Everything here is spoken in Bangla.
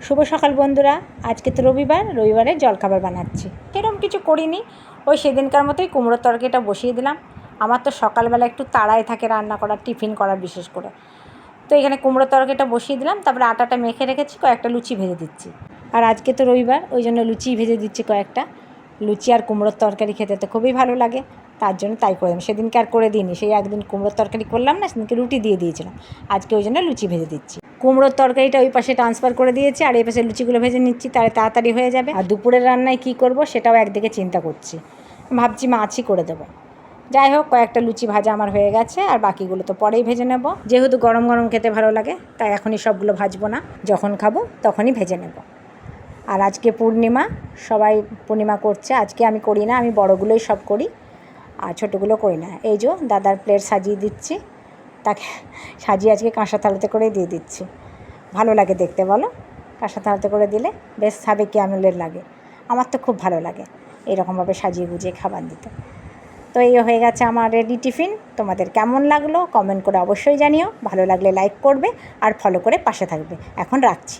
শুভ সকাল বন্ধুরা। আজকে তো রবিবারে জলখাবার বানাচ্ছি। সেরকম কিছু করিনি, ওই সেদিনকার মতোই কুমড়োর তরকারিটা বসিয়ে দিলাম। আমার তো সকালবেলা একটু তাড়াই থাকে রান্না করার, টিফিন করার বিশেষ করে। তো এখানে কুমড়োর তরকারিটা বসিয়ে দিলাম, তারপরে আটাটা মেখে রেখেছি, কয়েকটা লুচি ভেজে দিচ্ছি। আর আজকে তো রবিবার, ওই জন্য লুচি ভেজে দিচ্ছি কয়েকটা। লুচি আর কুমড়োর তরকারি খেতে তো খুবই ভালো লাগে, তার জন্য তাই করে দিলাম। সেদিনকে আর করে দিইনি, সেই একদিন কুমড়োর তরকারি করলাম না, সেদিনকে রুটি দিয়ে দিয়েছিলাম। আজকে ওই জন্য লুচি ভেজে দিচ্ছি। কুমড়োর তরকারিটা ওই পাশে ট্রান্সফার করে দিয়েছি, আর এই পাশে লুচিগুলো ভেজে নিচ্ছি, তাহলে তাড়াতাড়ি হয়ে যাবে। আর দুপুরের রান্নায় কী করব সেটাও একদিকে চিন্তা করছি, ভাবছি মাছই করে দেবো। যাই হোক, কয়েকটা লুচি ভাজা আমার হয়ে গেছে, আর বাকিগুলো তো পরেই ভেজে নেব। যেহেতু গরম গরম খেতে ভালো লাগে, তাই এখনই সবগুলো ভাজবো না, যখন খাবো তখনই ভেজে নেব। আর আজকে পূর্ণিমা, সবাই পূর্ণিমা করছে। আজকে আমি করি না, আমি বড়গুলোই সব করি, আর ছোটোগুলো করি না। এই যে দাদার প্লেট সাজিয়ে দিচ্ছি, তাকে সাজিয়ে আজকে কাঁসা থালাতে করেই দিয়ে দিচ্ছি। ভালো লাগে দেখতে, বলো? কাঁসা থালাতে করে দিলে বেশ সাবেকি আমলের লাগে। আমার তো খুব ভালো লাগে এরকমভাবে সাজিয়ে গুজিয়ে খাবার দিতে। তো এই হয়ে গেছে আমার রেডি টিফিন। তোমাদের কেমন লাগলো কমেন্ট করে অবশ্যই জানিও। ভালো লাগলে লাইক করবে আর ফলো করে পাশে থাকবে। এখন রাখছি।